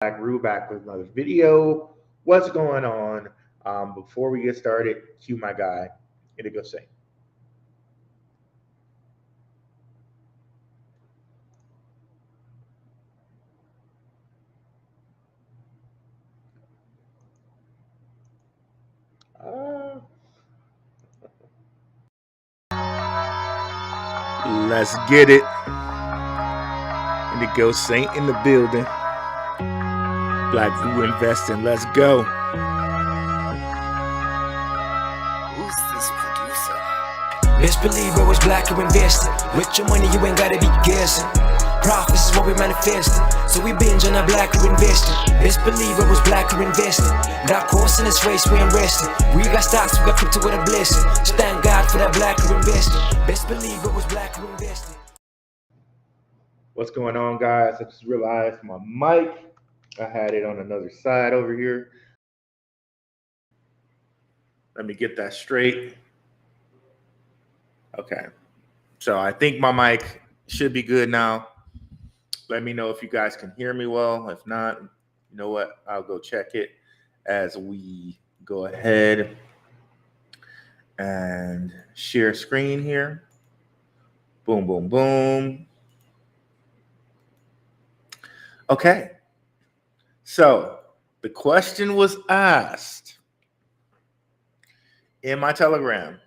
Blackrue back with another video. What's going on? Before we get started, cue my guy. Indigo Saint. Let's get it. Indigo Saint in the building. Blackrue investing. Let's go. Who's this producer? Best believe I was Blackrue investing. With your money, you ain't gotta be guessing. Profits is what we manifesting. So we binge on our Blackrue investing. Best believe I was Blackrue investing. That course in this race, we ain't resting. We got stocks, we got crypto with a blessing. So thank God for that Blackrue investing. Best believe I was Blackrue investing. What's going on, guys? I just realized my mic. I had it on another side over here. Let me get that straight. Okay. So I think my mic should be good now. Let me know if you guys can hear me well. If not, you know what? I'll go check it as we go ahead and share screen here. Boom, boom, boom. Okay. So the question was asked in my Telegram.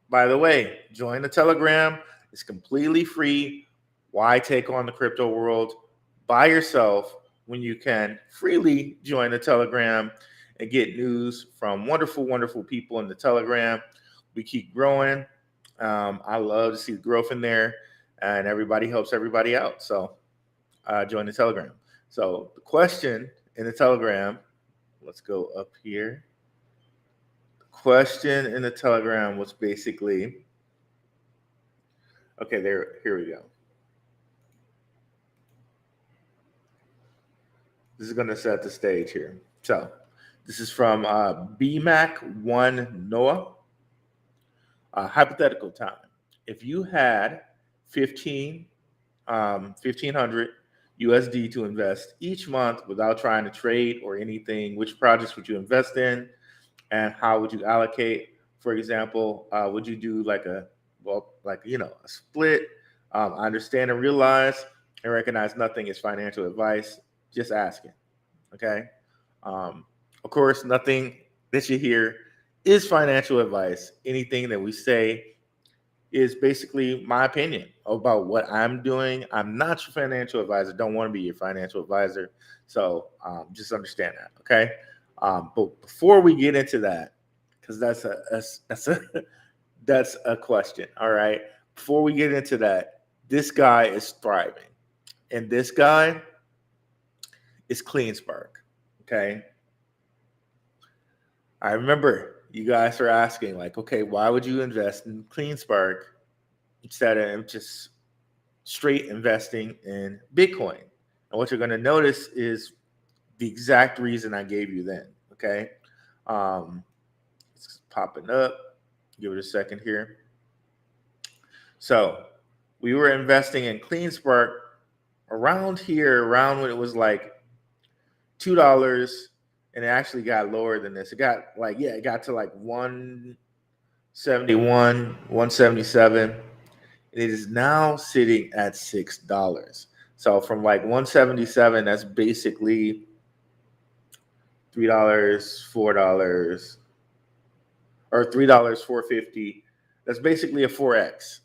By the way, join the Telegram. It's completely free. Why take on the crypto world by yourself when you can freely join the Telegram and get news from wonderful, wonderful people in the Telegram? We keep growing. I love to see the growth in there, and everybody helps everybody out. So join the Telegram. So the question in the Telegram, let's go up here. The question in the Telegram was basically, okay, here we go. This is going to set the stage here. So this is from BMAC1 Noah. Hypothetical time. If you had 1500 USD to invest each month without trying to trade or anything, which projects would you invest in and how would you allocate? For example, would you do a split? I understand and realize and recognize nothing is financial advice. Just asking. Okay. Of course, nothing that you hear is financial advice. Anything that we say is basically my opinion about what I'm doing. I'm not your financial advisor. Don't want to be your financial advisor. So just understand that. Okay. But before we get into that, because that's a question. All right. Before we get into that, this guy is thriving, and this guy is CleanSpark. Okay. I remember you guys are asking, okay, why would you invest in CleanSpark instead of just straight investing in Bitcoin? And what you're going to notice is the exact reason I gave you then. Okay. It's popping up. Give it a second here. So we were investing in CleanSpark around when it was like $2, and it actually got lower than this. It got it got to like 171, 177. And it is now sitting at $6. So from like 177, that's basically $3, $4, or $3, $4.50. That's basically a 4x.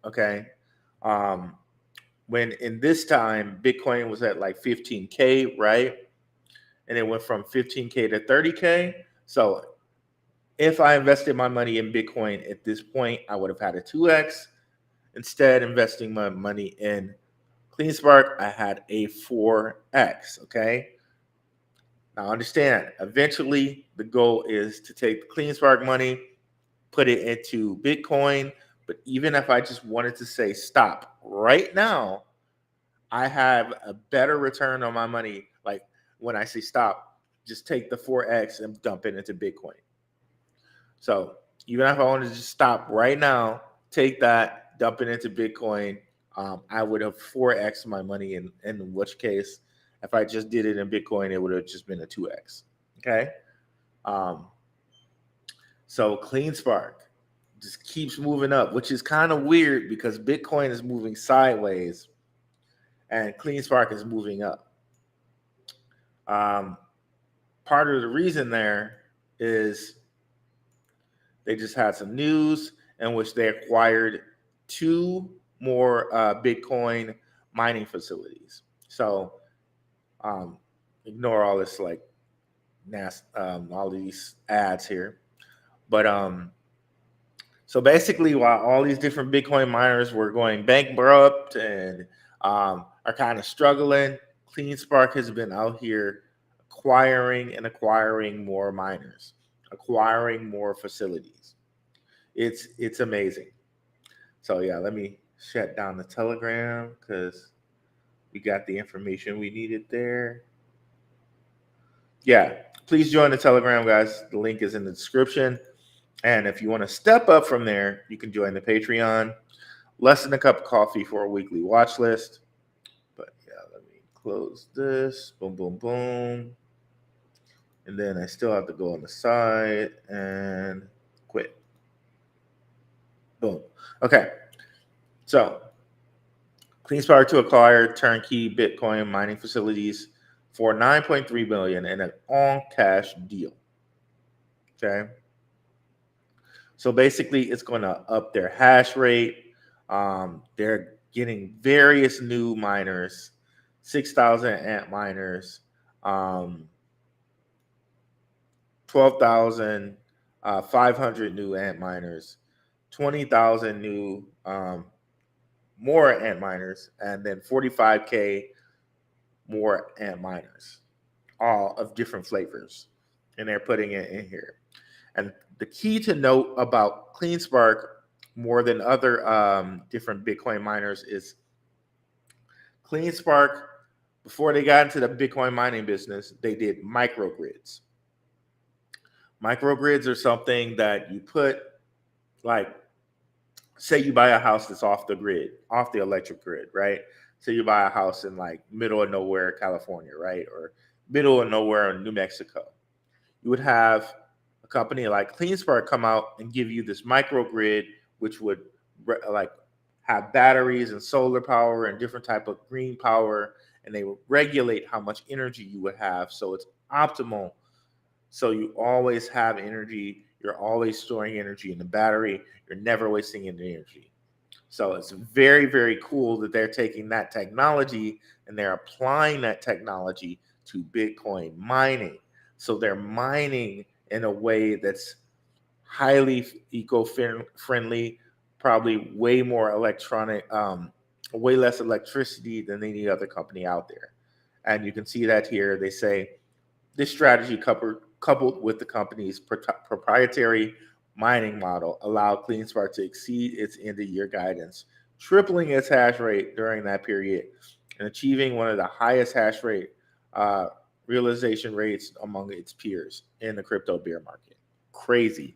Okay. When in this time, Bitcoin was at like 15K, right? And it went from 15K to 30K. So if I invested my money in Bitcoin at this point, I would have had a 2x. Instead, investing my money in CleanSpark, I had a 4x. Okay. Now understand, eventually the goal is to take the CleanSpark money, put it into Bitcoin. But even if I just wanted to say stop right now, I have a better return on my money. Like when I say stop, just take the 4x and dump it into Bitcoin. So even if I wanted to just stop right now, take that, dump it into Bitcoin, I would have 4x my money in which case If I just did it in Bitcoin, it would have just been a 2x. Okay. So CleanSpark just keeps moving up, which is kind of weird because Bitcoin is moving sideways and CleanSpark is moving up. Part of the reason there is they just had some news in which they acquired 2 more Bitcoin mining facilities. So ignore all this like all these ads here. But so basically, while all these different Bitcoin miners were going bankrupt and are kind of struggling, CleanSpark has been out here acquiring more miners, acquiring more facilities. It's amazing. So yeah, let me shut down the Telegram because we got the information we needed there. Yeah, please join the Telegram, guys. The link is in the description. And if you want to step up from there, you can join the Patreon. Less than a cup of coffee for a weekly watch list. But yeah, let me close this. Boom, boom, boom. And then I still have to go on the side and quit. Boom. Okay. So, CleanSpark to acquire turnkey Bitcoin mining facilities for $9.3 billion in an all-cash deal. Okay. So basically, it's going to up their hash rate. They're getting various new miners, 6,000 amp miners, 12,500 new amp miners, 20,000 new more amp miners, and then 45K more amp miners, all of different flavors. And they're putting it in here. And the key to note about CleanSpark more than other different Bitcoin miners is CleanSpark, before they got into the Bitcoin mining business, they did microgrids. Microgrids are something that you put, like, say you buy a house that's off the grid, off the electric grid, right? So you buy a house in like middle of nowhere, California, right? Or middle of nowhere in New Mexico. You would have a company like CleanSpark come out and give you this microgrid, which would like have batteries and solar power and different type of green power, and they would regulate how much energy you would have, so it's optimal. So you always have energy. You're always storing energy in the battery. You're never wasting any energy. So it's very, very cool that they're taking that technology and they're applying that technology to Bitcoin mining. So they're mining in a way that's highly eco-friendly, probably way more way less electricity than any other company out there. And you can see that here. They say this strategy coupled with the company's proprietary mining model allowed CleanSpark to exceed its end-of-year guidance, tripling its hash rate during that period and achieving one of the highest hash rate realization rates among its peers in the crypto bear market. Crazy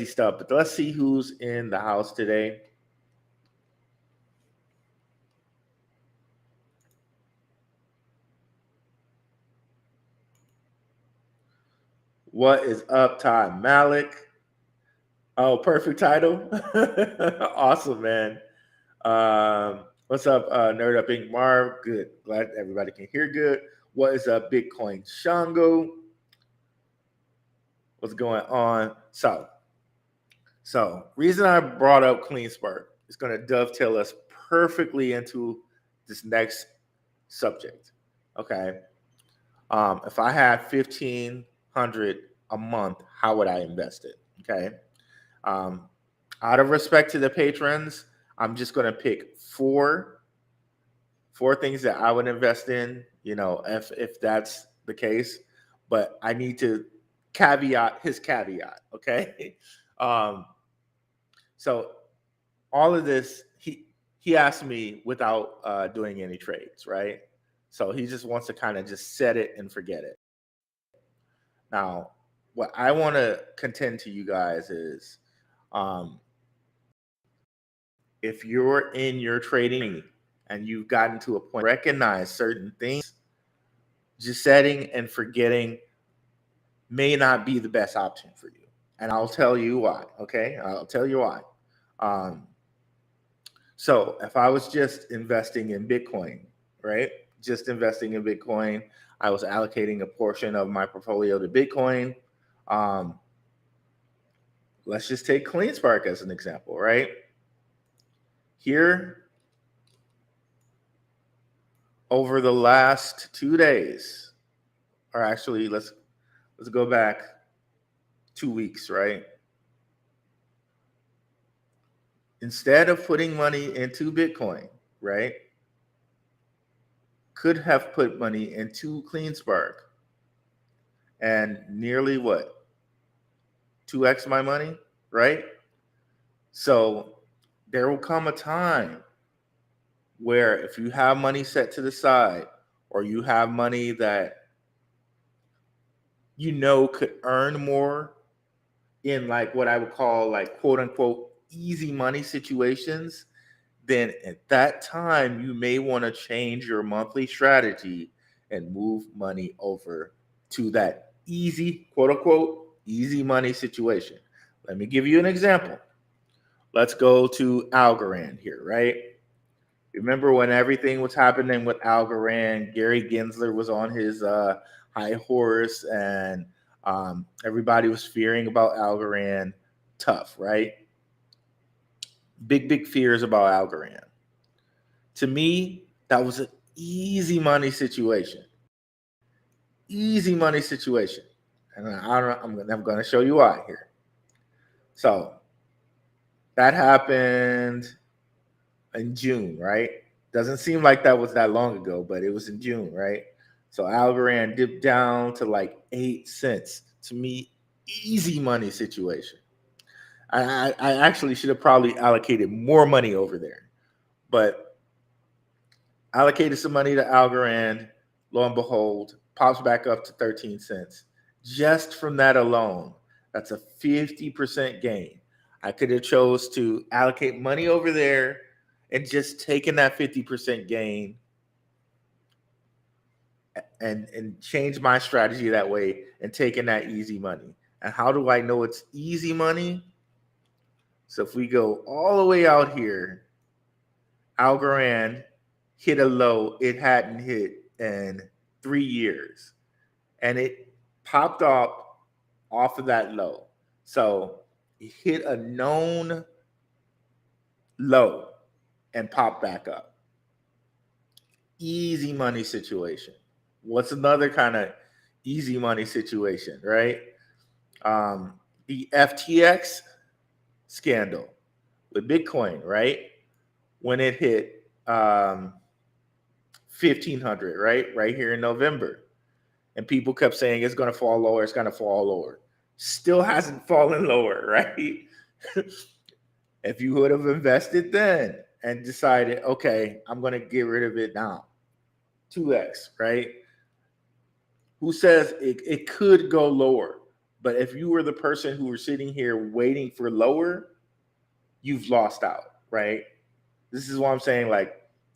stuff. But let's see who's in the house today. What is up, Todd Malik? Oh, perfect title. Awesome, man. What's up, Nerd Up Inc. Marv? Good. Glad everybody can hear good. What is up, Bitcoin Shango? What's going on? So reason I brought up CleanSpark is going to dovetail us perfectly into this next subject. Okay. If I had $1,500 a month, how would I invest it? Okay. Out of respect to the patrons, I'm just going to pick four things that I would invest in, if that's the case. But I need to caveat his caveat, okay? So all of this, he asked me without doing any trades, right? So he just wants to kind of just set it and forget it. Now, what I want to contend to you guys is, if you're in your trading and you've gotten to a point, recognize certain things just setting and forgetting may not be the best option for you. And I'll tell you why. Okay. I'll tell you why. So if I was just investing in Bitcoin, right? Just investing in Bitcoin, I was allocating a portion of my portfolio to Bitcoin. Let's just take CleanSpark as an example, right? Here, over the last 2 days, or actually let's go back 2 weeks, right? Instead of putting money into Bitcoin, right? Could have put money into CleanSpark and nearly what? 2x my money, right? So there will come a time where if you have money set to the side, or you have money that you know could earn more in like what I would call like quote unquote easy money situations, then at that time you may want to change your monthly strategy and move money over to that easy, quote unquote, easy money situation. Let me give you an example. Let's go to Algorand here, right? Remember when everything was happening with Algorand, Gary Gensler was on his high horse, and everybody was fearing about Algorand. Tough, right? Big fears about Algorand. To me, that was an easy money situation. Easy money situation. And I'm going to show you why here. So that happened in June, right? Doesn't seem like that was that long ago, but it was in June, right? So Algorand dipped down to like 8 cents. To me, easy money situation. I actually should have probably allocated more money over there, but allocated some money to Algorand. Lo and behold, pops back up to 13 cents. Just from that alone, that's a 50% gain. I could have chose to allocate money over there and just taken that 50% gain and change my strategy that way and taking that easy money. And how do I know it's easy money? So if we go all the way out here, Algorand hit a low it hadn't hit in 3 years. And it popped up off of that low. So it hit a known low and popped back up. Easy money situation. What's another kind of easy money situation, right? The FTX scandal with Bitcoin, right? When it hit 1,500, right here in November. And people kept saying it's going to fall lower, it's going to fall lower. Still hasn't fallen lower, right? If you would have invested then and decided, okay, I'm going to get rid of it now, 2x, right? Who says it could go lower? But if you were the person who was sitting here waiting for lower, you've lost out, right? This is what I'm saying. Like,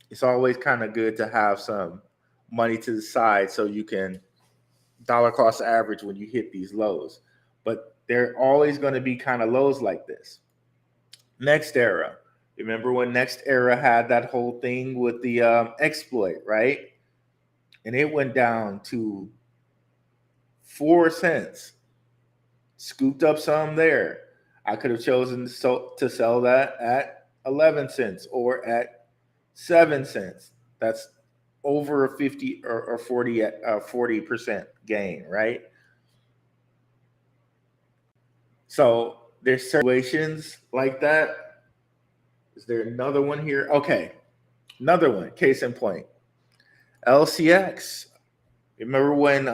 it's always kind of good to have some money to the side so you can dollar cost average when you hit these lows. But they're always going to be kind of lows like this. Next Era. Remember when Next Era had that whole thing with the exploit, right? And it went down to 4 cents. Scooped up some there. I could have chosen to sell that at 11 cents or at 7 cents. That's over a 50 or 40% gain, right? So there's situations like that. Is there another one here? Okay, another one. Case in point, LCX. Remember when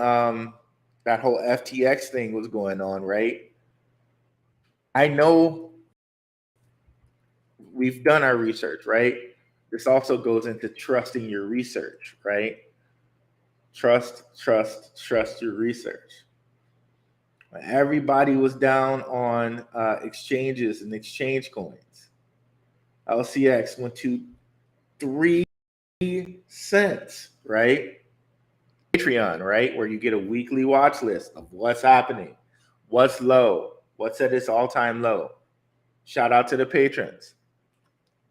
that whole FTX thing was going on, right? I know we've done our research, right? This also goes into trusting your research, right? Trust your research. Everybody was down on exchanges and exchange coins. LCX went to 3 cents, right? Patreon, right? Where you get a weekly watch list of what's happening, what's low, what's at its all-time low. Shout out to the patrons.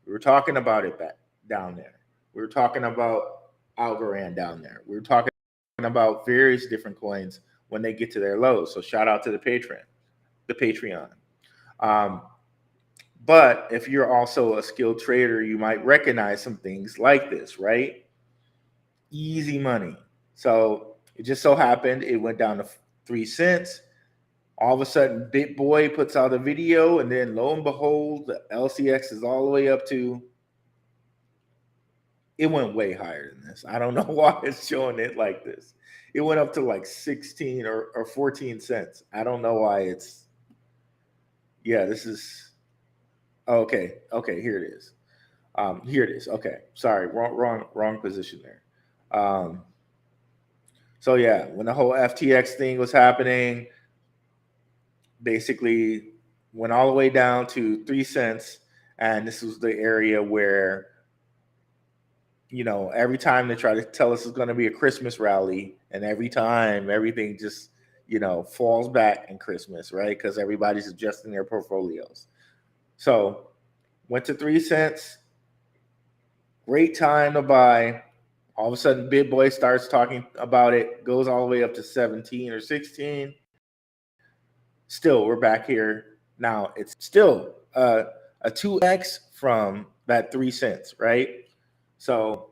We were talking about it back down there. We were talking about Algorand down there. We were talking about various different coins when they get to their lows. So shout out to the Patreon. But if you're also a skilled trader, you might recognize some things like this, right? Easy money. So it just so happened it went down to 3 cents. All of a sudden, BitBoy puts out a video, and then lo and behold, the LCX is all the way up to, it went way higher than this. I don't know why it's showing it like this. It went up to like 16 or 14 cents. I don't know why it's, yeah, this is, okay, here it is. Here it is. Okay, sorry, wrong position there. So yeah, when the whole FTX thing was happening, basically went all the way down to 3 cents, and this was the area where, you know, every time they try to tell us it's going to be a Christmas rally, and every time everything just, you know, falls back in Christmas, right? Because everybody's adjusting their portfolios. So went to 3 cents. Great time to buy. All of a sudden, BitBoy starts talking about it, goes all the way up to 17 or 16. Still, we're back here. Now, it's still a 2x from that 3 cents, right? So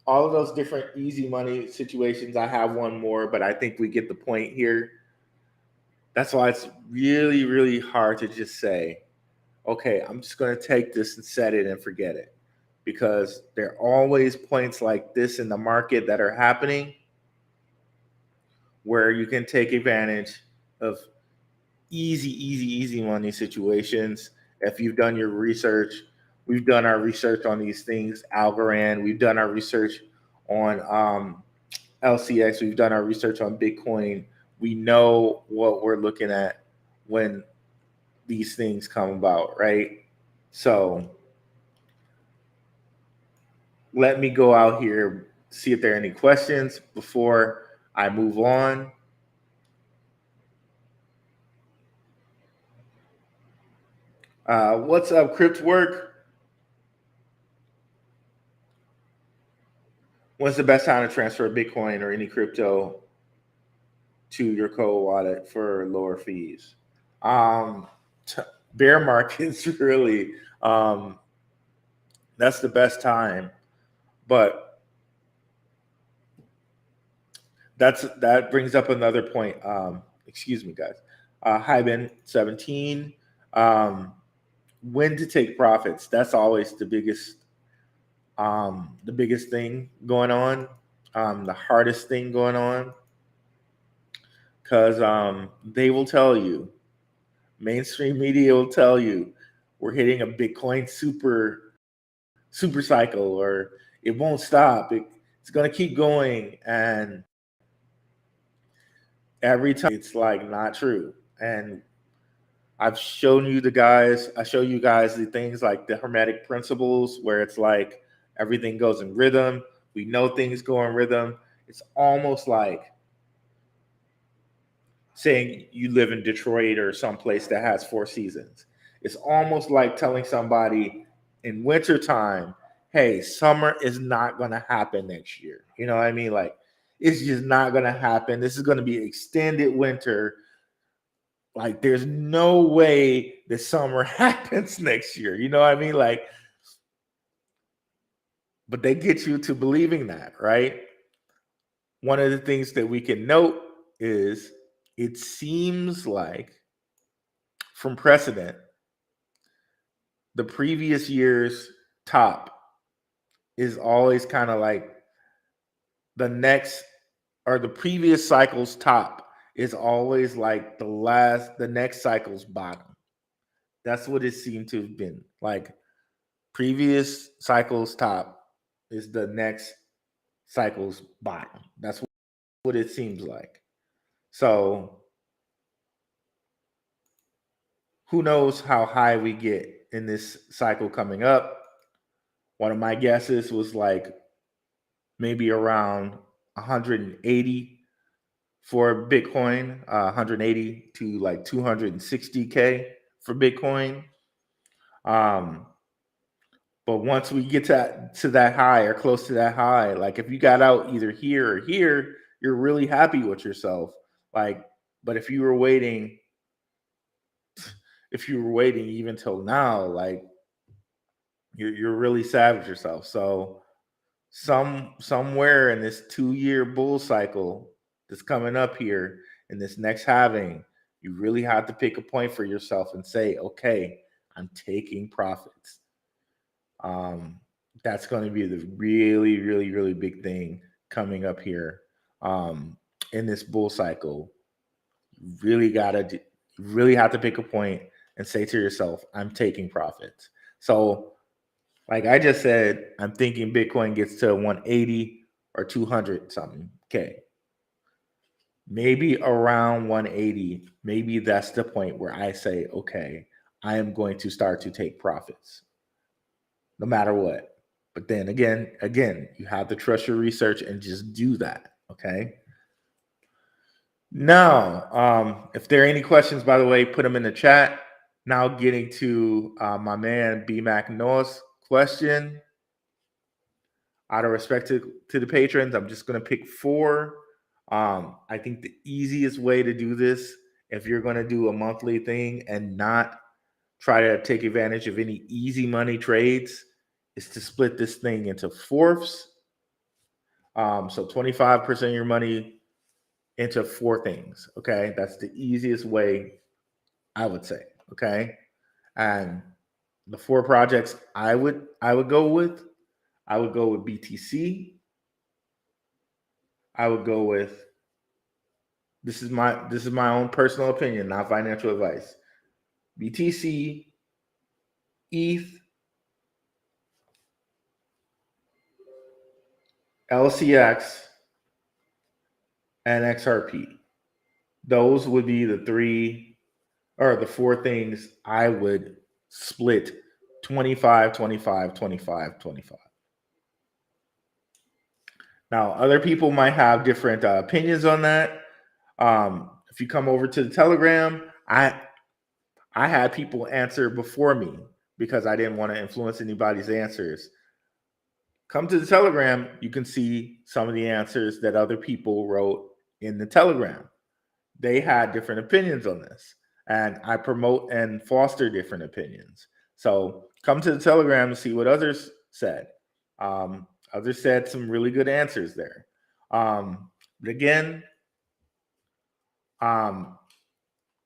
all of those different easy money situations, I have one more, but I think we get the point here. That's why it's really, really hard to just say, okay, I'm just going to take this and set it and forget it. Because there are always points like this in the market that are happening where you can take advantage of easy money situations. If you've done your research, we've done our research on these things, Algorand, we've done our research on LCX, we've done our research on Bitcoin. We know what we're looking at when these things come about, right? So let me go out here, see if there are any questions before I move on. What's up, Cryptwork? When's the best time to transfer Bitcoin or any crypto to your cold wallet for lower fees? Bear markets, really. That's the best time. But that brings up another point. Excuse me, guys. Hi, Ben, 17. When to take profits? That's always the biggest thing going on, the hardest thing going on, because they will tell you, mainstream media will tell you, we're hitting a Bitcoin super cycle, or it won't stop. It's going to keep going, and every time it's like not true. And I've shown you I show you guys the things like the Hermetic principles, where it's like everything goes in rhythm. We know things go in rhythm. It's almost like saying you live in Detroit or someplace that has 4 seasons. It's almost like telling somebody in wintertime, hey, summer is not going to happen next year. You know what I mean? Like, it's just not going to happen. This is going to be extended winter. Like, there's no way the summer happens next year. You know what I mean? Like, but they get you to believing that, right? One of the things that we can note is it seems like, from precedent, the previous year's top is always kind of like the previous cycle's top is always like the next cycle's bottom. That's what it seemed to have been. Like, previous cycle's top is the next cycle's bottom. That's what it seems like. So who knows how high we get in this cycle coming up. One of my guesses was like maybe around 180 for Bitcoin, 180 to like 260K for Bitcoin. But once we get to that high or close to that high, like if you got out either here or here, you're really happy with yourself. Like, but if you were waiting even till now, like you're really sad with yourself. So somewhere in this 2-year bull cycle that's coming up here in this next halving, you really have to pick a point for yourself and say, okay, I'm taking profits. That's going to be the really, really, really big thing coming up here in this bull cycle. You really have to pick a point and say to yourself, I'm taking profits. So, like I just said, I'm thinking Bitcoin gets to 180 or 200 something. Okay. Maybe around 180, maybe that's the point where I say, okay, I am going to start to take profits no matter what. But then again, you have to trust your research and just do that. Okay. Now, if there are any questions, by the way, put them in the chat. Now, getting to my man B Mac Noah's question. Out of respect to the patrons, I'm just going to pick 4. I think the easiest way to do this, if you're going to do a monthly thing and not try to take advantage of any easy money trades, is to split this thing into fourths. So 25% of your money into 4 things. Okay, that's the easiest way, I would say. Okay, and the 4 projects I would go with. I would go with BTC. I would go with, this is my own personal opinion, not financial advice. BTC, ETH, LCX, and XRP. Those would be the 3 or the 4 things I would split 25, 25, 25, 25. Now, other people might have different opinions on that. If you come over to the Telegram, I had people answer before me because I didn't want to influence anybody's answers. Come to the Telegram, you can see some of the answers that other people wrote in the Telegram. They had different opinions on this, and I promote and foster different opinions. So come to the Telegram and see what others said. Others said some really good answers there. But again,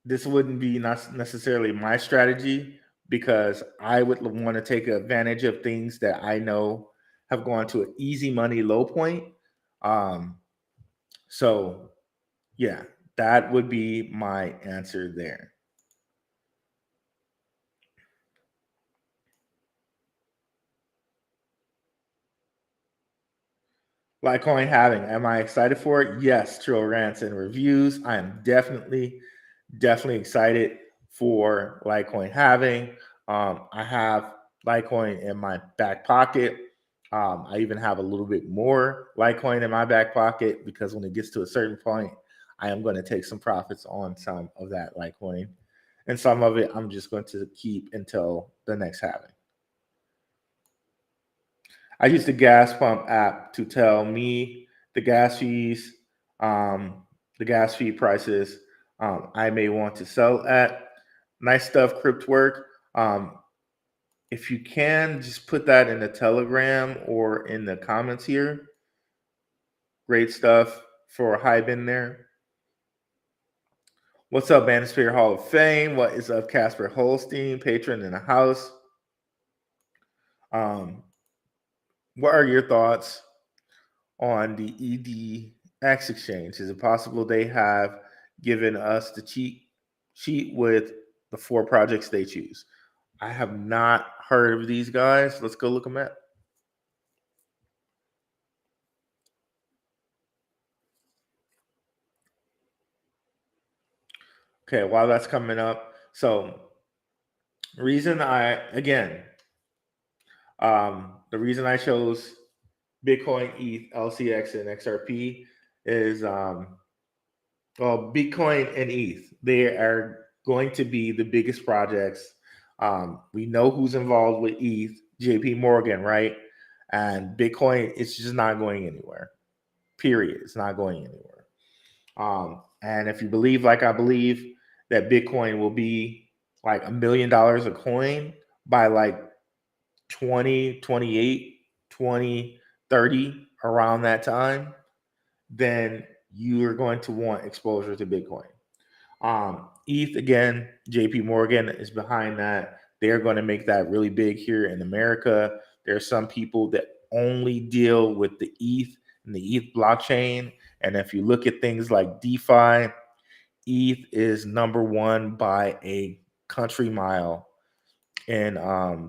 this wouldn't be not necessarily my strategy because I would want to take advantage of things that I know have gone to an easy money low point. So yeah, that would be my answer there. Litecoin halving. Am I excited for it? Yes, Trill Rants and Reviews. I am definitely excited for Litecoin halving. I have Litecoin in my back pocket. I even have a little bit more Litecoin in my back pocket because when it gets to a certain point, I am going to take some profits on some of that Litecoin. And some of it I'm just going to keep until the next halving. I use the gas pump app to tell me the gas fees, the gas fee prices I may want to sell at. Nice stuff, Crypt work. If you can, just put that in the Telegram or in the comments here. Great stuff for Hype in there. What's up, Manosphere Hall of Fame? What is up, Casper Holstein, patron in the house? What are your thoughts on the EDX exchange? Is it possible they have given us the cheat sheet with the 4 projects they choose? I have not heard of these guys. Let's go look them up. Okay, while that's coming up, so the reason I chose Bitcoin, ETH, LCX, and XRP is well, Bitcoin and ETH. They are going to be the biggest projects. We know who's involved with ETH, JP Morgan, right? And Bitcoin, it's just not going anywhere. Period. It's not going anywhere. And if you believe, like I believe, that Bitcoin will be like $1 million a coin by like 2028, 2030, around that time, then you are going to want exposure to Bitcoin. ETH, again, JP Morgan is behind that. They're going to make that really big here in America. There are some people that only deal with the ETH and the ETH blockchain. And if you look at things like DeFi, ETH is number one by a country mile in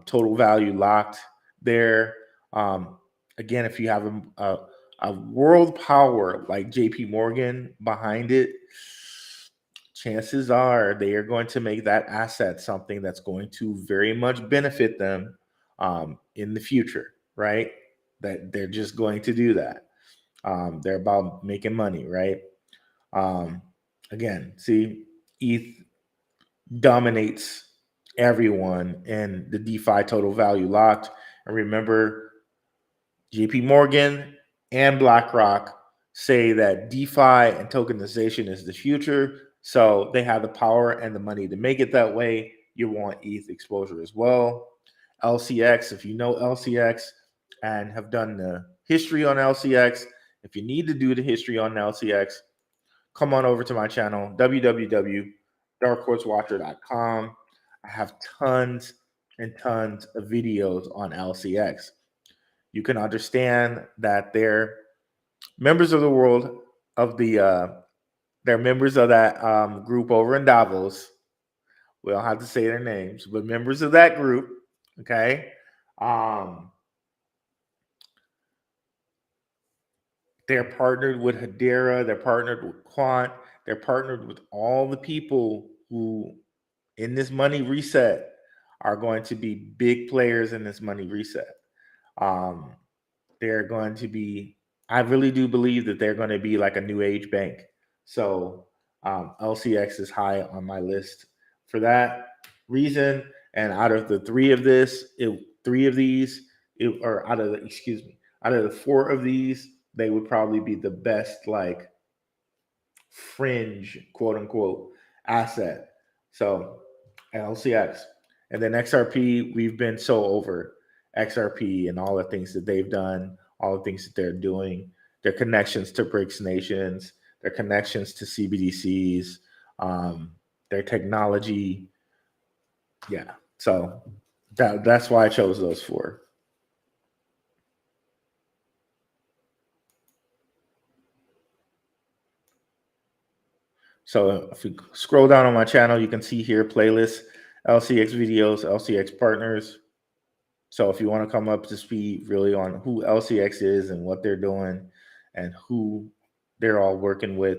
total value locked there. Um, Again, if you have a world power like JP Morgan behind it, chances are they are going to make that asset something that's going to very much benefit them in the future, right? That they're just going to do that. They're about making money, right? Um, Again, see, ETH dominates everyone in the DeFi total value locked. And remember, JP Morgan and BlackRock say that DeFi and tokenization is the future. So they have the power and the money to make it that way. You want ETH exposure as well. LCX, if you know LCX and have done the history on LCX, if you need to do the history on LCX, come on over to my channel, www.darkhorse.watcher.com. I have tons and tons of videos on LCX. You can understand that they're members of the world of they're members of that group over in Davos. We don't have to say their names, but members of that group. Okay. They're partnered with Hedera. They're partnered with Quant. They're partnered with all the people who, in this money reset, are going to be big players in this money reset. Um, they're going to be, I really do believe that they're going to be like a new age bank. So LCX is high on my list for that reason. And out of the three of these, or out of the, excuse me, out of the four of these, they would probably be the best, like, fringe, quote unquote, asset. So LCX. And then XRP, we've been so over XRP and all the things that they've done, all the things that they're doing, their connections to BRICS nations, their connections to CBDCs, their technology. Yeah. So that's why I chose those four. So if you scroll down on my channel, you can see here playlists, LCX videos, LCX partners. So if you want to come up to speed really on who LCX is and what they're doing and who they're all working with,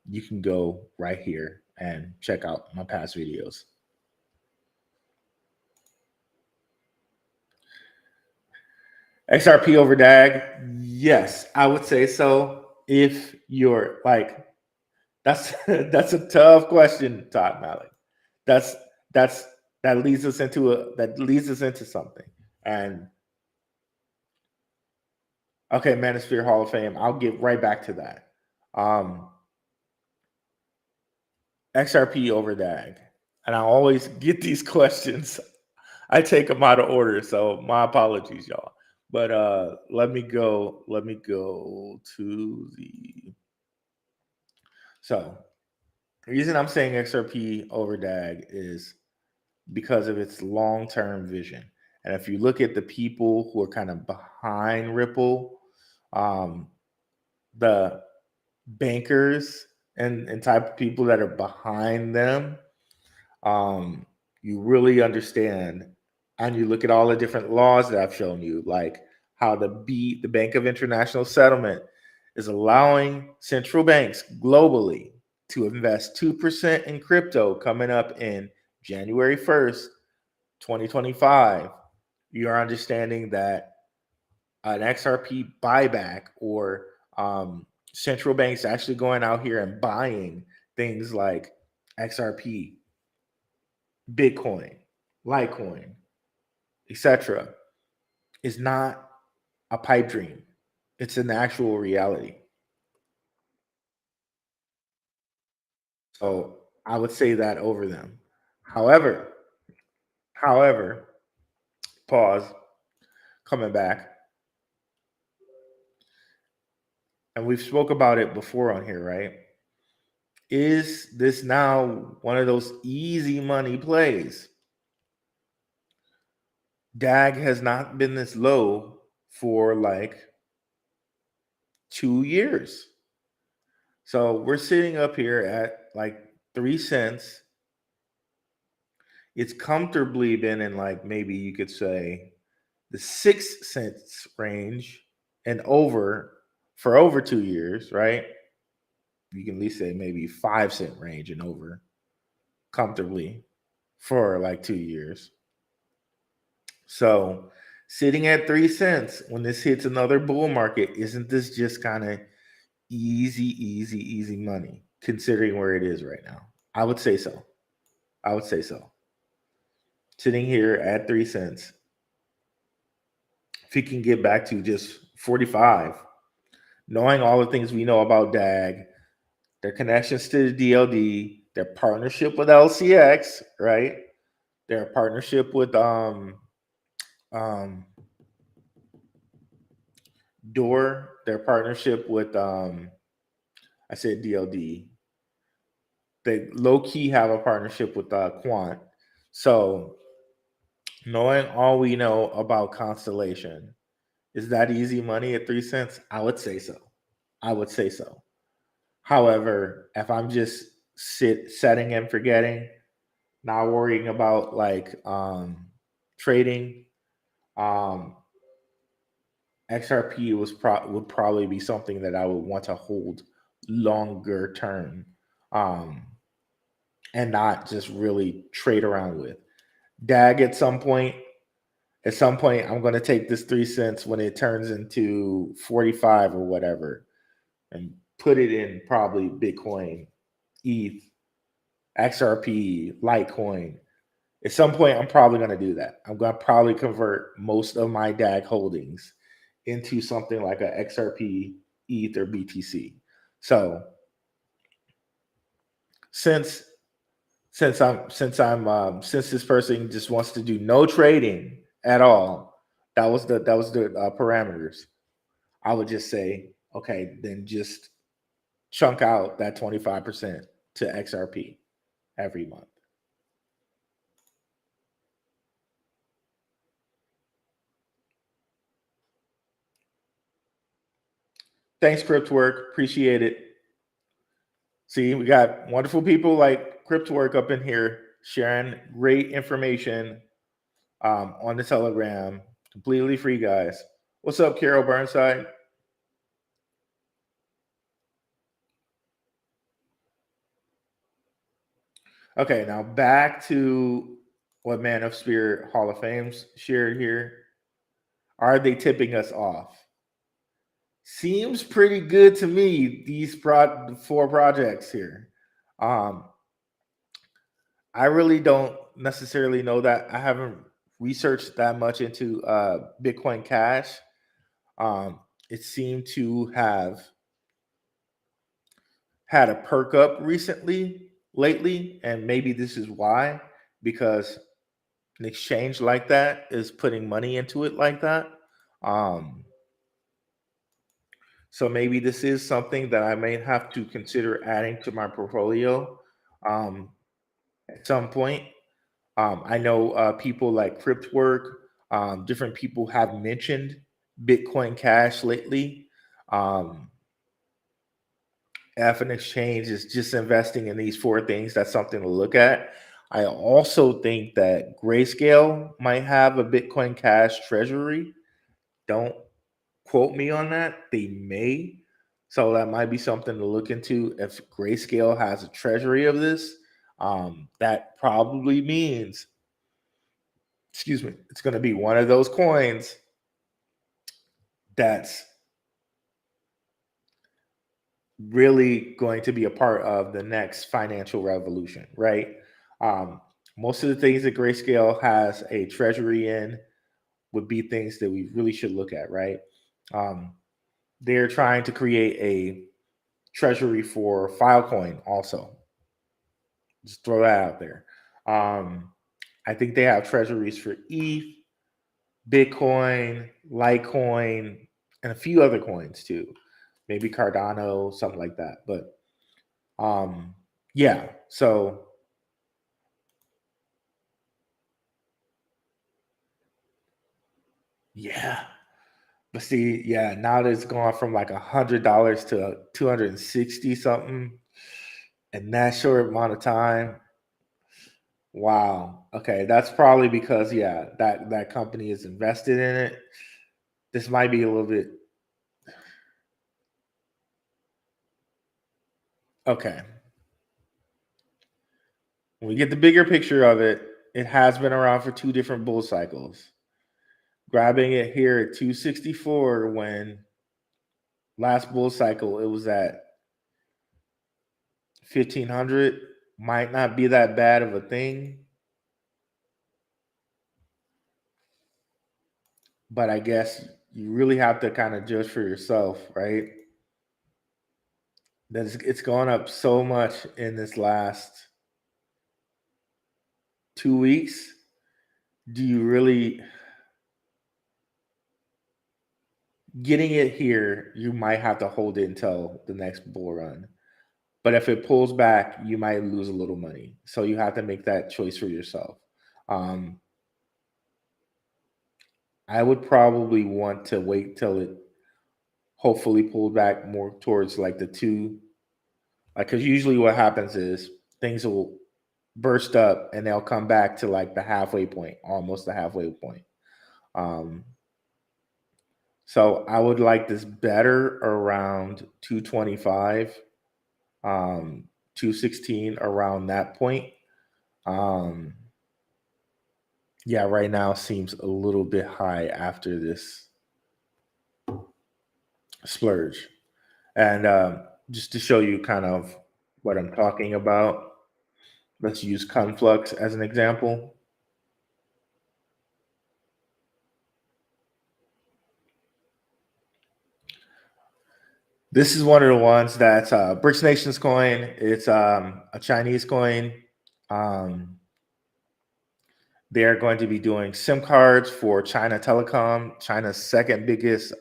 you can go right here and check out my past videos. XRP over DAG? Yes, I would say so. If you're like, that's that's a tough question, Todd Malik. That's that leads us into something. And okay, Manosphere Hall of Fame. I'll get right back to that. XRP over DAG, and I always get these questions. I take them out of order, so my apologies, y'all. But let me go to the. So the reason I'm saying XRP over DAG is because of its long-term vision. And if you look at the people who are kind of behind Ripple, the bankers and type of people that are behind them, you really understand, and you look at all the different laws that I've shown you, like how the Bank of International Settlement is allowing central banks globally to invest 2% in crypto coming up in January 1st, 2025. You're understanding that an XRP buyback or central banks actually going out here and buying things like XRP, Bitcoin, Litecoin, etc., is not a pipe dream. It's an actual reality. So I would say that over them. However, pause, coming back, and we've spoke about it before on here, right? Is this now one of those easy money plays? DAG has not been this low for like 2 years. So we're sitting up here at like 3 cents. It's comfortably been in like maybe you could say the 6 cents range and over for over 2 years, right? You can at least say maybe 5 cent range and over comfortably for like 2 years. So sitting at 3 cents when this hits another bull market, isn't this just kind of easy money considering where it is right now? I would say so. I would say so. Sitting here at 3 cents, if we can get back to just 45, knowing all the things we know about DAG, their connections to the DLD, their partnership with LCX, right? Their partnership with Door, their partnership with I said DLD. They low key have a partnership with Quant. So knowing all we know about Constellation, is that easy money at 3 cents? I would say so. I would say so. However, if I'm just setting and forgetting, not worrying about like trading, XRP would probably be something that I would want to hold longer term, and not just really trade around with. DAG at some point, I'm going to take this 3 cents when it turns into 45 or whatever and put it in probably Bitcoin, ETH, XRP, Litecoin. At some point, I'm probably going to do that. I'm going to probably convert most of my DAG holdings into something like a XRP, ETH, or BTC. So since this person just wants to do no trading at all, that was the parameters. I would just say, okay, then just chunk out that 25% to XRP every month. Thanks, Cryptwork. Appreciate it. See, we got wonderful people like Cryptwork up in here sharing great information on the Telegram. Completely free, guys. What's up, Carol Burnside? Okay, now back to what Man of Spirit Hall of Fame's shared here. Are they tipping us off? Seems pretty good to me, these 4 projects here. I really don't necessarily know that. I haven't researched that much into Bitcoin Cash. It seemed to have had a perk up lately, and maybe this is why, because an exchange like that is putting money into it like that. So maybe this is something that I may have to consider adding to my portfolio at some point. I know people like Cryptwork, different people have mentioned Bitcoin Cash lately. If an exchange is just investing in these 4 things, that's something to look at. I also think that Grayscale might have a Bitcoin Cash treasury. Don't quote me on that. They may. So that might be something to look into. If Grayscale has a treasury of this, that probably means, it's going to be one of those coins that's really going to be a part of the next financial revolution, right? Um, Most of the things that Grayscale has a treasury in would be things that we really should look at, right? Um, they're trying to create a treasury for Filecoin also. Just throw that out there. I think they have treasuries for ETH, Bitcoin, Litecoin, and a few other coins too. Maybe Cardano, something like that. But yeah, so yeah. But see, yeah, now that it's gone from like $100 to 260 something in that short amount of time. Wow. Okay, that's probably because yeah, that company is invested in it. This might be a little bit okay. When we get the bigger picture of it, it has been around for two different bull cycles. Grabbing it here at 264 when last bull cycle it was at 1500 might not be that bad of a thing, but I guess you really have to kind of judge for yourself, right? That it's gone up so much in this last 2 weeks. Do you really getting it here? You might have to hold it until the next bull run. But if it pulls back, you might lose a little money. So you have to make that choice for yourself. Um, I would probably want to wait till it hopefully pulled back more towards like the two. Like, because usually what happens is things will burst up and they'll come back to like the halfway point, almost the halfway point. Um, so I would like this better around 225, 216 around that point. Um, yeah, right now seems a little bit high after this splurge. And just to show you kind of what I'm talking about, let's use Conflux as an example. This is one of the ones that's Bricks Nations coin. It's a Chinese coin. Um, they're going to be doing SIM cards for China Telecom, China's second biggest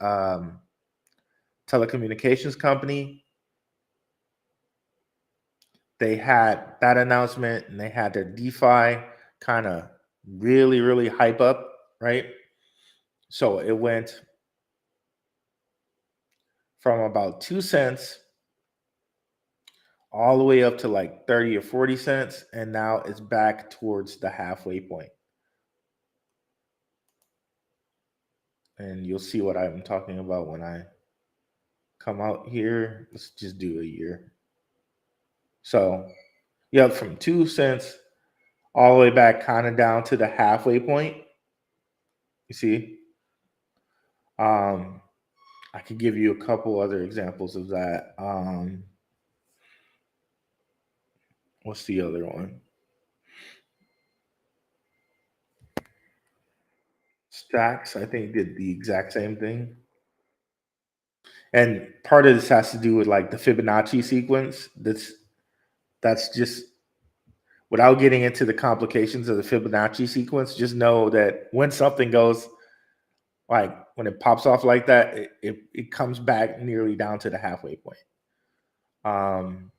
telecommunications company. They had that announcement and they had their DeFi kind of really, really hype up, right? So it went from about 2 cents all the way up to like 30 or 40 cents. And now it's back towards the halfway point. And you'll see what I'm talking about when I come out here. Let's just do a year. So, yeah, from 2 cents all the way back kind of down to the halfway point. You see? Um, I could give you a couple other examples of that. What's the other one? Stacks, I think, did the exact same thing. And part of this has to do with like the Fibonacci sequence. That's just without getting into the complications of the Fibonacci sequence, just know that when something goes like when it pops off like that, it comes back nearly down to the halfway point. Um,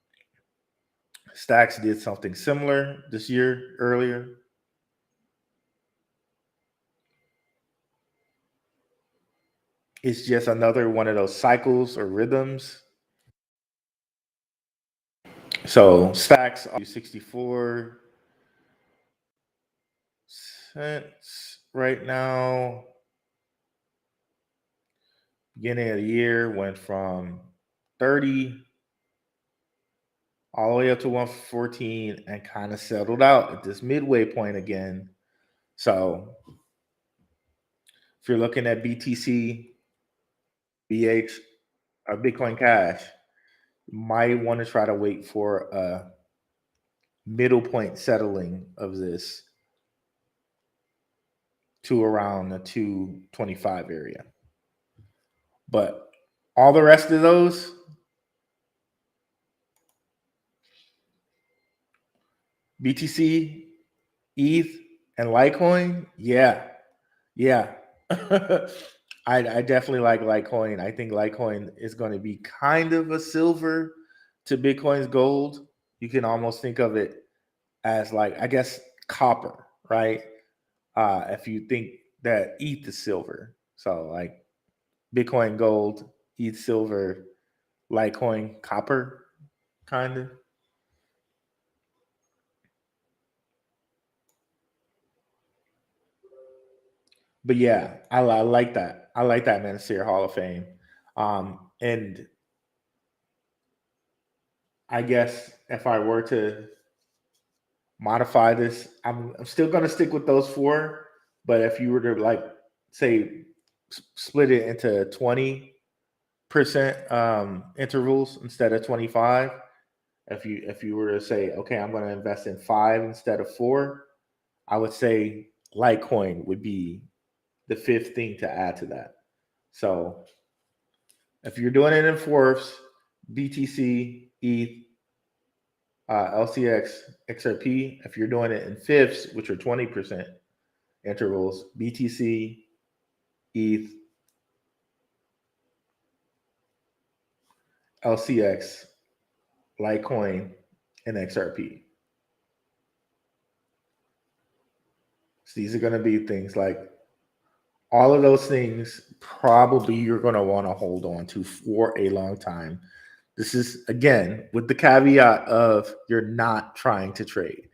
Stacks did something similar this year earlier. It's just another one of those cycles or rhythms. So Stacks are 64 cents right now. Beginning of the year went from 30 all the way up to 114 and kind of settled out at this midway point again. So if you're looking at BTC, BH or Bitcoin Cash, you might want to try to wait for a middle point settling of this to around the 225 area. But all the rest of those, BTC, ETH, and Litecoin, yeah. I definitely like Litecoin. I think Litecoin is going to be kind of a silver to Bitcoin's gold. You can almost think of it as like, I guess, copper, right? If you think that ETH is silver. So like Bitcoin gold, ETH silver, Litecoin copper, kind of. But yeah, I like that. I like that Manasseh Hall of Fame. And I guess if I were to modify this, I'm still going to stick with those four. But if you were to like say split it into 20% intervals instead of 25, if you were to say, okay, I'm going to invest in 5 instead of 4, I would say Litecoin would be the fifth thing to add to that. So if you're doing it in fourths, BTC, ETH, LCX, XRP. If you're doing it in fifths, which are 20% intervals, BTC, ETH, LCX, Litecoin, and XRP. So these are going to be things like all of those things probably you're going to want to hold on to for a long time. This is, again, with the caveat of you're not trying to trade.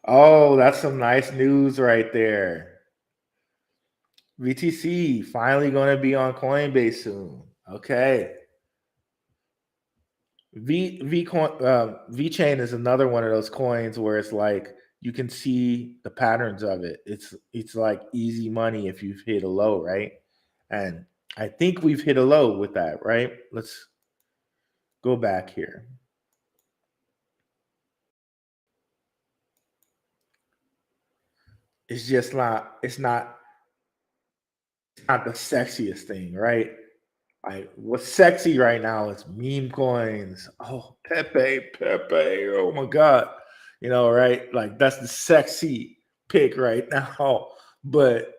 Oh, that's some nice news right there. VTC finally going to be on Coinbase soon. Okay. V Chain is another one of those coins where it's like you can see the patterns of it. It's like easy money if you've hit a low, right? And I think we've hit a low with that, right? Let's go back here. It's just not. It's not the sexiest thing, right? Like what's sexy right now is meme coins. Oh, Pepe. Oh my God. Right? Like that's the sexy pick right now. But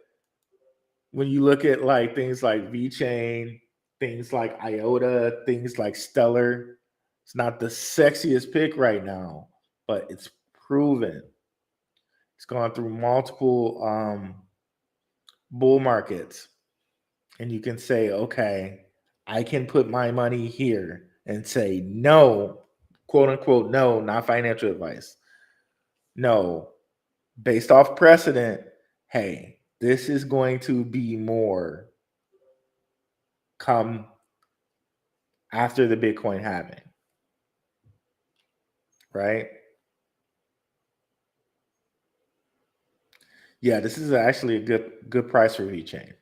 when you look at like things like VeChain, things like IOTA, things like Stellar, it's not the sexiest pick right now, but it's proven. It's gone through multiple bull markets. And you can say, okay, I can put my money here and say no, quote unquote, no, not financial advice. No, based off precedent, hey, this is going to be more come after the Bitcoin halving, right? Yeah, this is actually a good price for VeChain.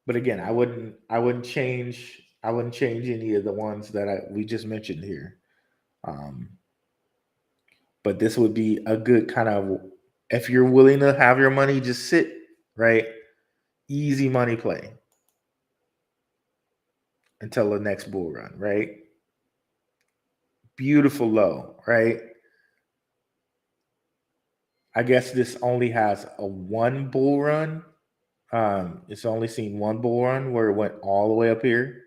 But again, I wouldn't change any of the ones that we just mentioned here. Um, but this would be a good kind of, if you're willing to have your money just sit, right? Easy money play until the next bull run, right? Beautiful low, right? I guess this only has a one bull run. It's only seen one bull run where it went all the way up here.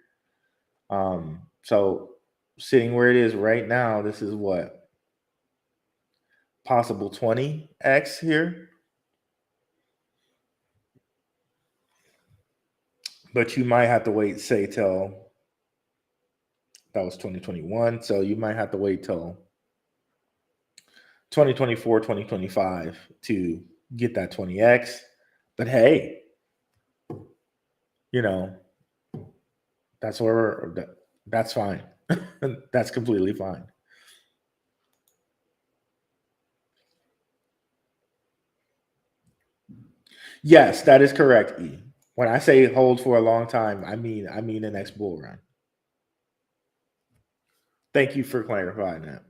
So sitting where it is right now, this is what, possible 20x here. But you might have to wait, say, till that was 2021. So you might have to wait till 2024, 2025 to get that 20x. But hey, you know, that's fine. That's completely fine. Yes, that is correct, E. When I say hold for a long time, I mean the next bull run. Thank you for clarifying that.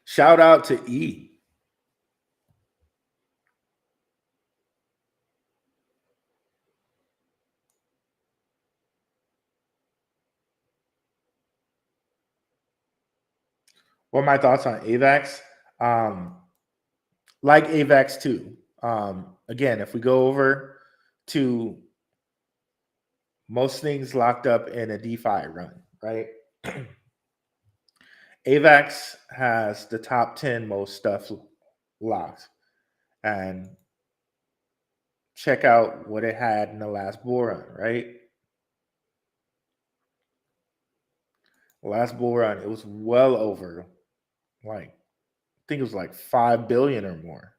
Shout out to E. What are my thoughts on AVAX? Um, like AVAX too. Again, if we go over to most things locked up in a DeFi run, right? AVAX has the top 10 most stuff locked. And check out what it had in the last bull run, right? Last bull run, it was well over, like, I think it was like 5 billion or more.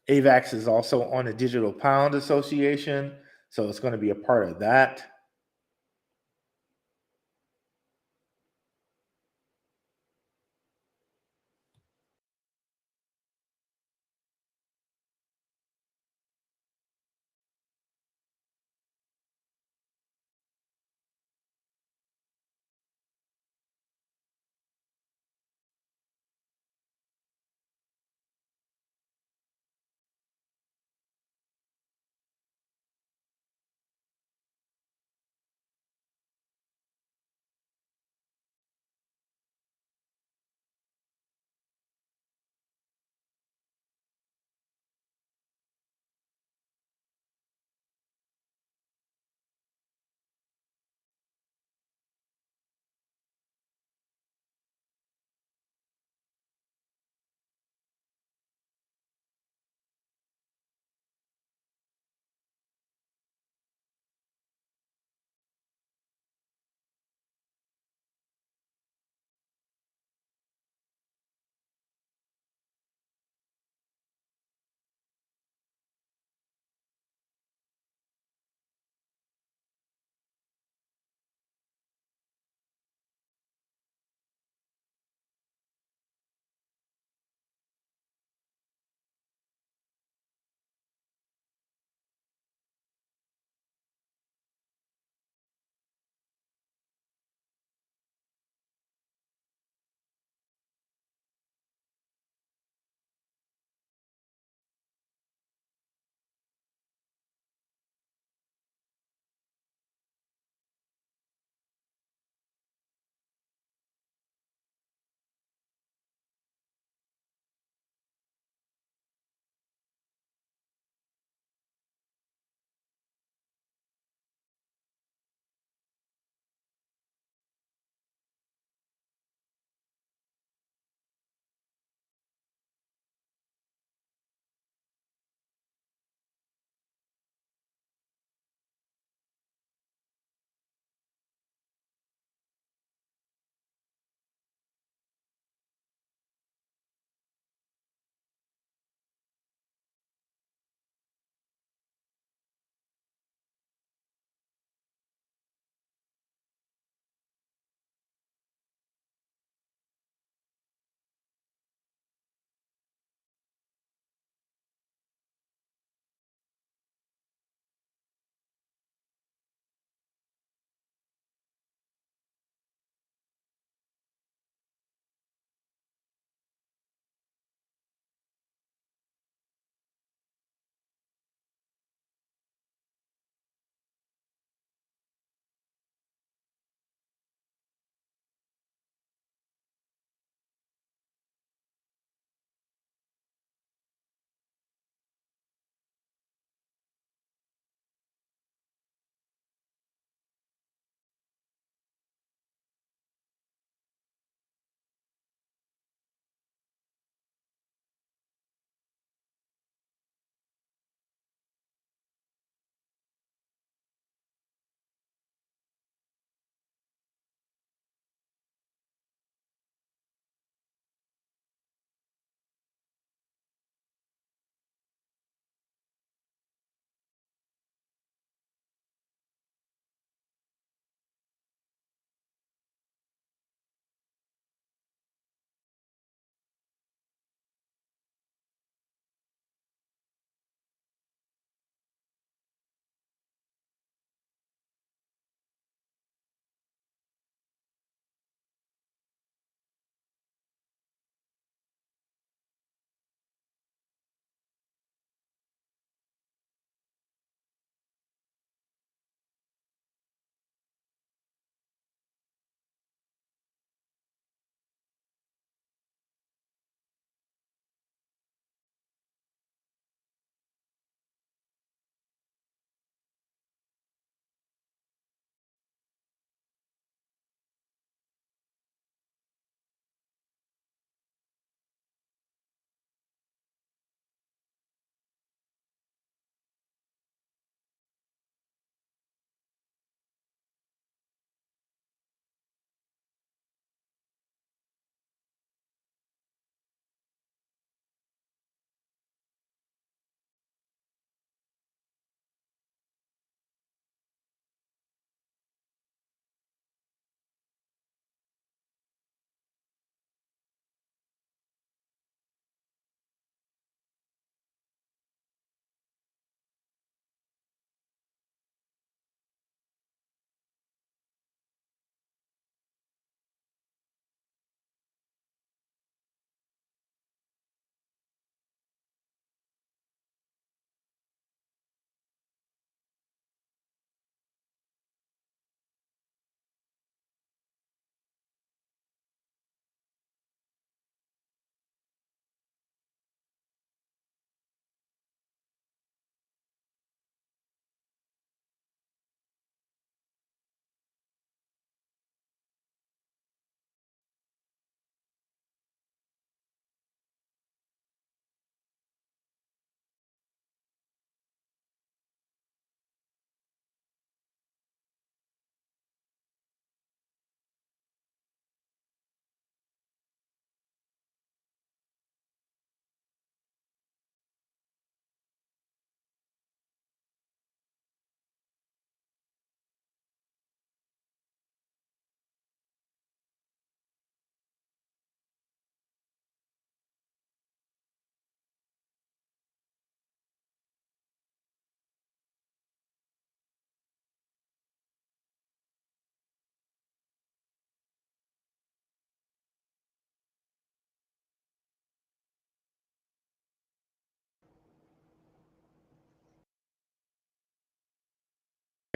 AVAX is also on the Digital Pound Association, so it's going to be a part of that.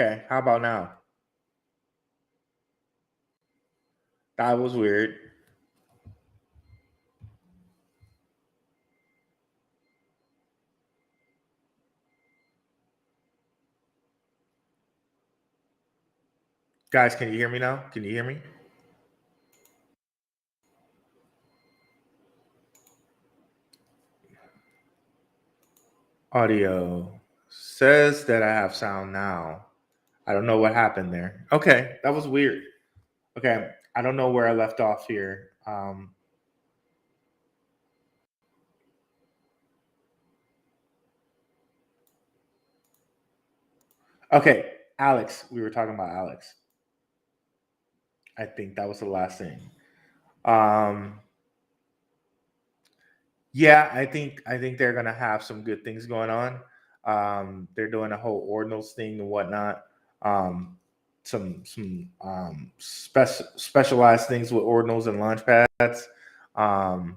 Okay, how about now? That was weird. Guys, can you hear me now? Can you hear me? Audio says that I have sound now. I don't know what happened there. Okay, that was weird. Okay, I don't know where I left off here. Okay, Alex. We were talking about Alex. I think that was the last thing. Um, yeah, I think they're gonna have some good things going on. They're doing a whole ordinals thing and whatnot. Um, some specialized things with ordinals and launch pads. Um,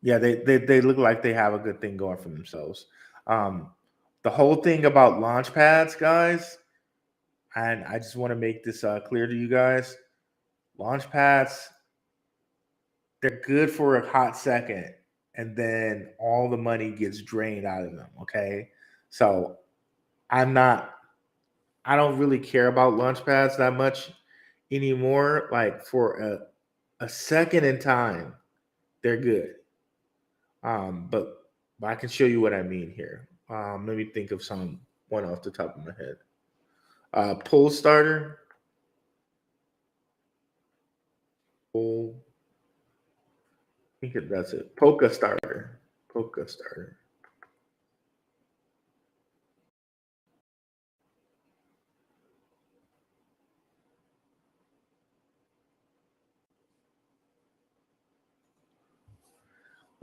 yeah, they look like they have a good thing going for themselves. Um, the whole thing about launch pads, guys, and I just want to make this clear to you guys. Launch pads, they're good for a hot second, and then all the money gets drained out of them. Okay, so I'm not. I don't really care about launch pads that much anymore. Like for a second in time, they're good. But I can show you what I mean here. Let me think of some one off the top of my head. Pull starter. Pull. I think that's it. Polka starter. Polka starter.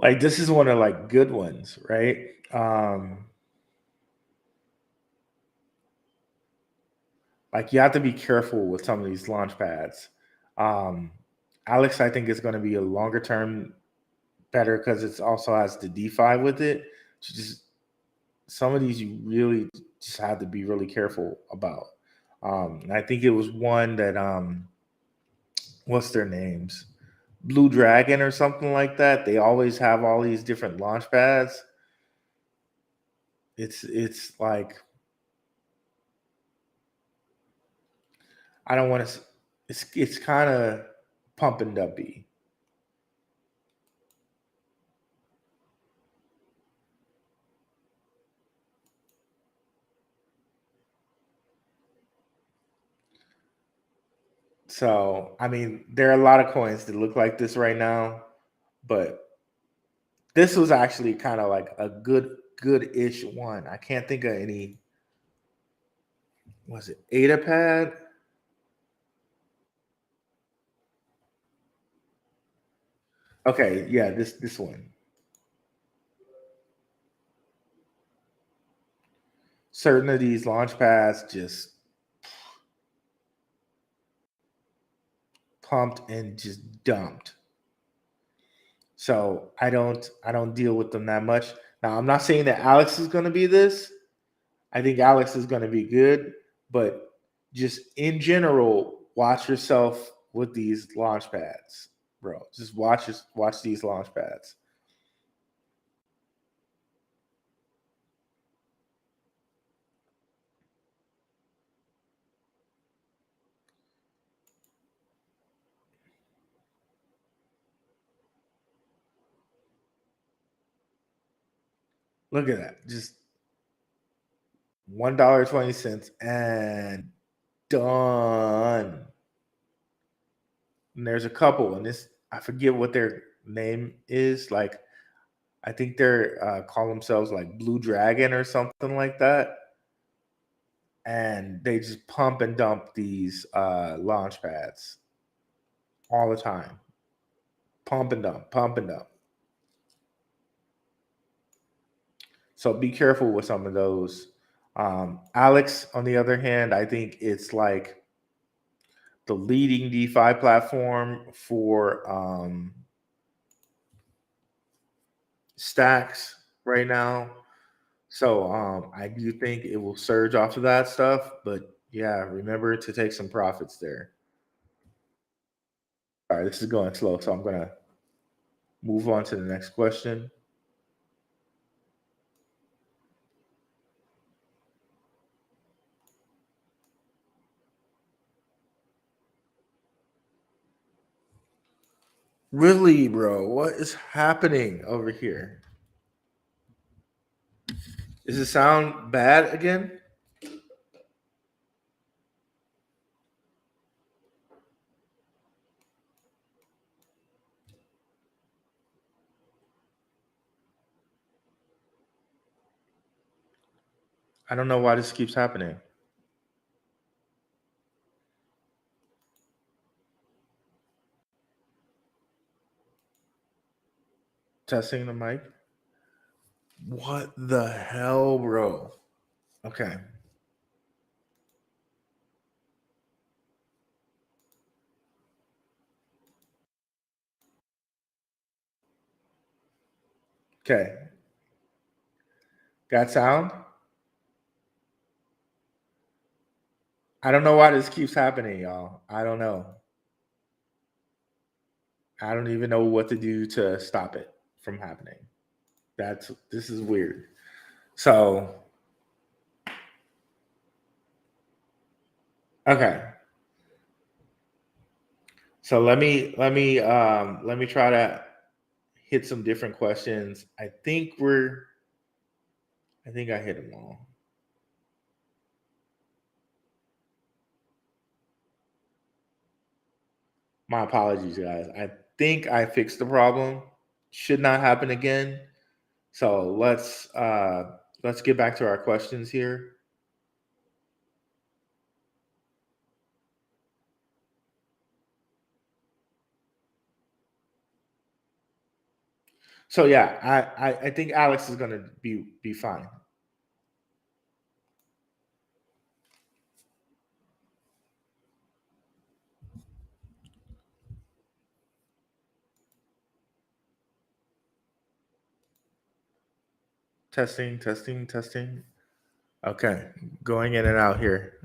Like this is one of like good ones, right? Like you have to be careful with some of these launch pads. Um, Alex, I think is going to be a longer term better because it also has the DeFi with it. Just some of these you really just have to be really careful about. And I think it was one that what's their names? Blue Dragon or something like that. They always have all these different launch pads. It's like I don't want to. It's kind of pump and dumpy. So I mean, there are a lot of coins that look like this right now, but this was actually kind of like a good-ish one. I can't think of any. Was it Adapad? Okay, yeah, this one. Certain of these launch pads just pumped and just dumped. So I don't deal with them that much. Now I'm not saying that Alex is going to be this. I think Alex is going to be good, but just in general, watch yourself with these launch pads, bro. Just watch these launch pads. Look at that. Just $1.20 and done. And there's a couple, and this I forget what their name is. Like I think they're call themselves like Blue Dragon or something like that. And they just pump and dump these launch pads all the time. Pump and dump, pump and dump. So be careful with some of those. Alex, on the other hand, I think it's like the leading DeFi platform for stacks right now. So I do think it will surge off of that stuff, but yeah, remember to take some profits there. All right, this is going slow, so I'm gonna move on to the next question. Really, bro, what is happening over here? Does it sound bad again? I don't know why this keeps happening. Testing the mic. What the hell, bro? Okay. Okay. Got sound? I don't know why this keeps happening, y'all. I don't know. I don't even know what to do to stop it from happening. This is weird. So, okay. So let me try to hit some different questions. I think I hit them all. My apologies, guys. I think I fixed the problem. Should not happen again. So let's get back to our questions here. So yeah, I think Alex is gonna be fine. Testing, testing, testing. Okay, going in and out here.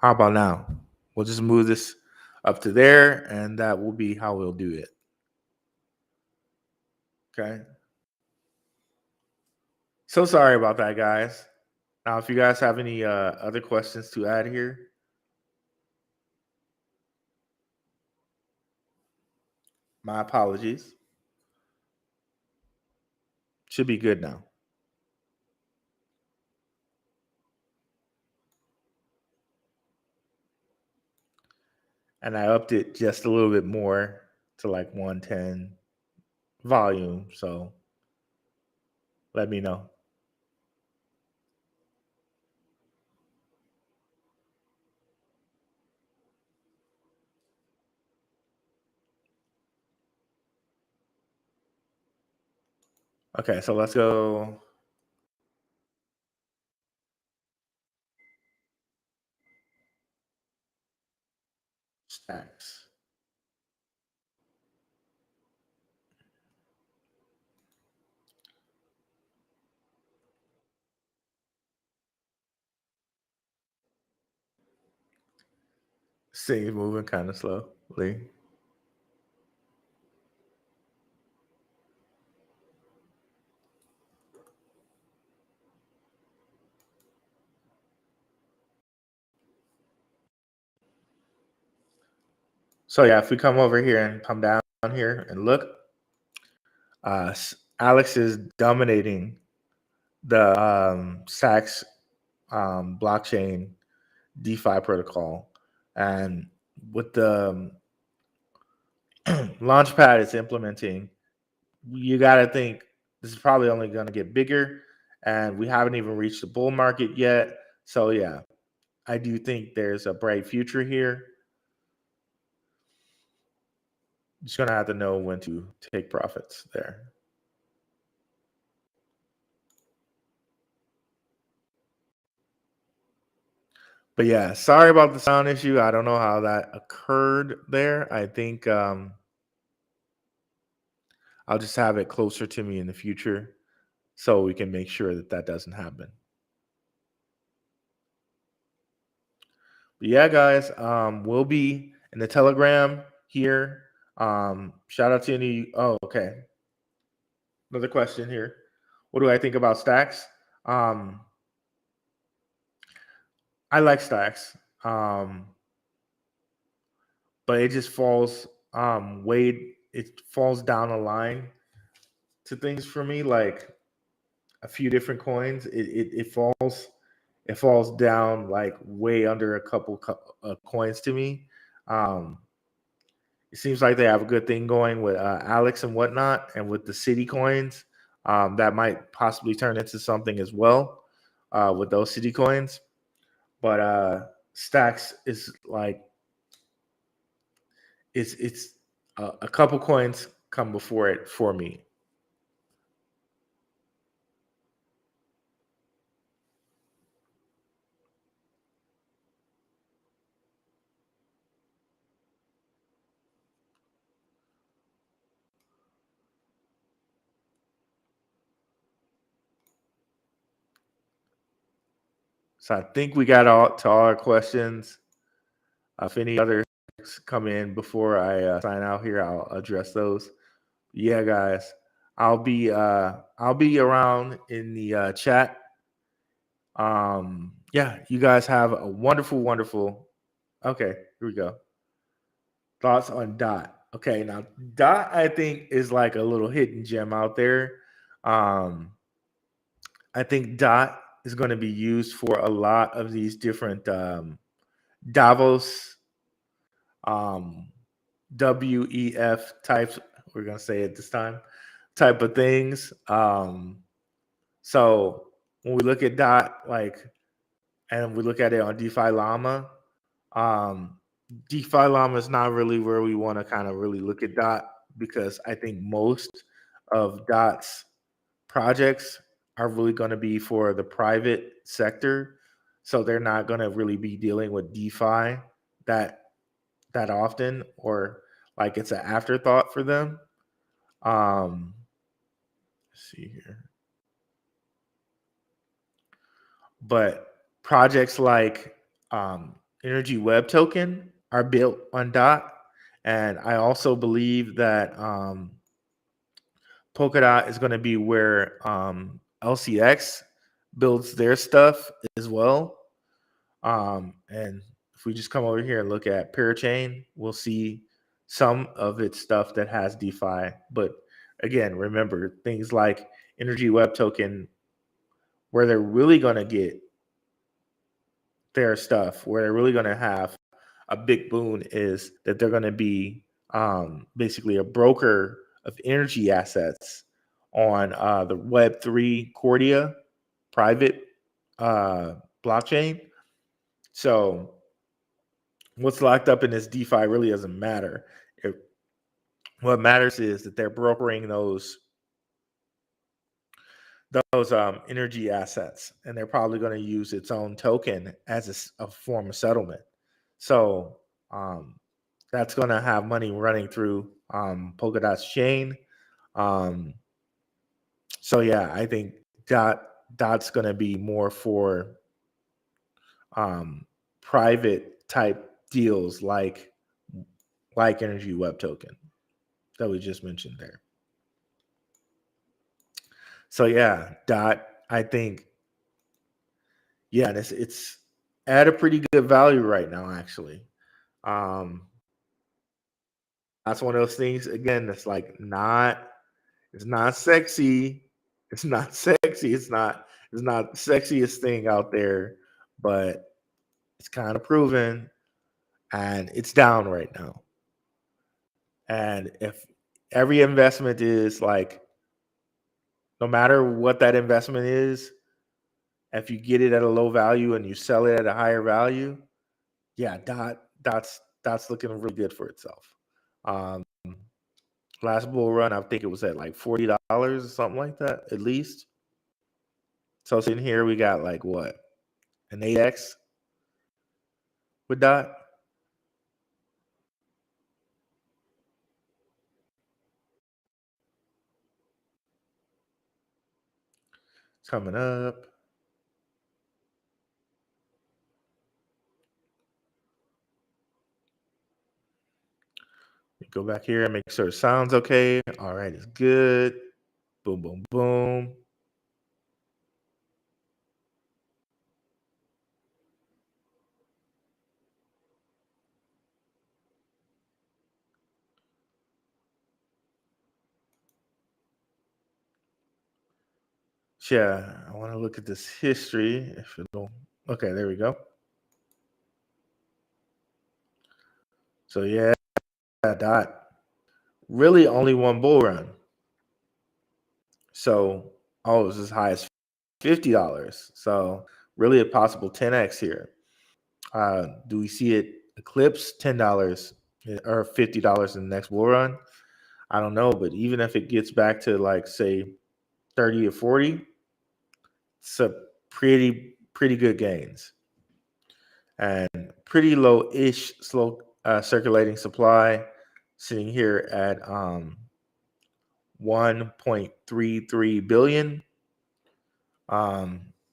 How about now? We'll just move this up to there, and that will be how we'll do it. Okay. So sorry about that, guys. Now, if you guys have any other questions to add here, my apologies. Should be good now. And I upped it just a little bit more to like 110 volume. So let me know. Okay, so let's go. Stacks. Thing's moving kind of slowly. So yeah, if we come over here and come down here and look, Alex is dominating the Saks blockchain DeFi protocol, and with the Launchpad it's implementing, you got to think this is probably only going to get bigger, and we haven't even reached the bull market yet. So yeah, I do think there's a bright future here. Just gonna have to know when to take profits there. But yeah, sorry about the sound issue. I don't know how that occurred there. I think I'll just have it closer to me in the future so we can make sure that that doesn't happen. But yeah, guys, we'll be in the Telegram here. Shout out to any. Oh, okay. Another question here. What do I think about stacks? Um, I like stacks, but it just falls way. It falls down a line to things for me, like a few different coins. It falls down like way under a couple coins to me. Um, it seems like they have a good thing going with Alex and whatnot, and with the city coins. That might possibly turn into something as well with those city coins. But stacks is like it's a couple coins come before it for me. So I think we got all to all our questions. If any others come in before I sign out here, I'll address those. Yeah, guys, I'll be around in the chat. Yeah, you guys have a wonderful, wonderful. Okay, here we go. Thoughts on Dot. Okay, now Dot I think is like a little hidden gem out there. Um, I think Dot is going to be used for a lot of these different Davos um, WEF types. We're gonna say it this time, type of things. So when we look at Dot, like, and we look at it on DeFi Llama, um, DeFi Llama is not really where we want to kind of really look at Dot, because I think most of Dot's projects are really going to be for the private sector, so they're not going to really be dealing with DeFi that that often, or like it's an afterthought for them. Let's see here. But projects like Energy Web Token are built on Dot. And I also believe that Polkadot is going to be where LCX builds their stuff as well. And if we just come over here and look at Parachain, we'll see some of its stuff that has DeFi. But again, remember things like Energy Web Token, where they're really going to get their stuff, where they're really going to have a big boon, is that they're going to be basically a broker of energy assets on the Web3 Cordia private blockchain. So what's locked up in this DeFi really doesn't matter. What matters is that they're brokering those energy assets, and they're probably going to use its own token as a form of settlement. So that's going to have money running through Polkadot's chain. Um, so yeah, I think Dot's going to be more for private type deals like Energy Web Token that we just mentioned there. So yeah, Dot, I think, yeah, it's at a pretty good value right now, actually. Um, that's one of those things, again, that's like it's not sexy. It's not sexy. It's not the sexiest thing out there, but it's kind of proven, and it's down right now. And if every investment is like, no matter what that investment is, if you get it at a low value and you sell it at a higher value, yeah, Dot's looking really good for itself. Um, last bull run, I think it was at like $40 or something like that, at least. So sitting here, we got like what, an 8x with Dot. coming up. Go back here and make sure it sounds okay. All right, it's good. Boom, boom, boom. Yeah, I want to look at this history. If it don't, okay, there we go. So yeah, dot. Really only one bull run. So it was as high as $50. So really a possible 10x here. Do we see it eclipse $10 or $50 in the next bull run? I don't know, but even if it gets back to like say 30 or 40, it's a pretty good gains and pretty low-ish slow circulating supply sitting here at 1.33 billion.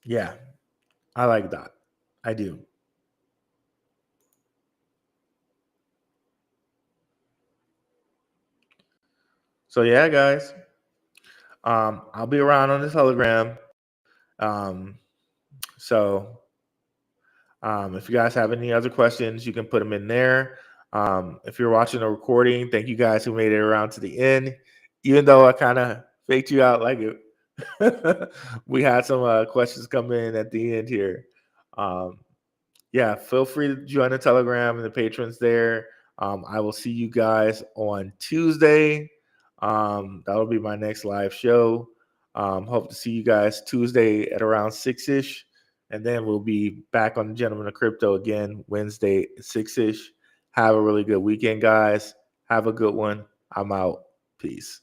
Yeah, I like that. I do. So yeah, guys. I'll be around on the Telegram. Um, so if you guys have any other questions, you can put them in there. If you're watching a recording, thank you guys who made it around to the end. Even though I kind of faked you out like it, we had some questions come in at the end here. Yeah, feel free to join the Telegram and the patrons there. I will see you guys on Tuesday. That'll be my next live show. Hope to see you guys Tuesday at around 6-ish. And then we'll be back on the Gentleman of Crypto again Wednesday at 6-ish. Have a really good weekend, guys. Have a good one. I'm out. Peace.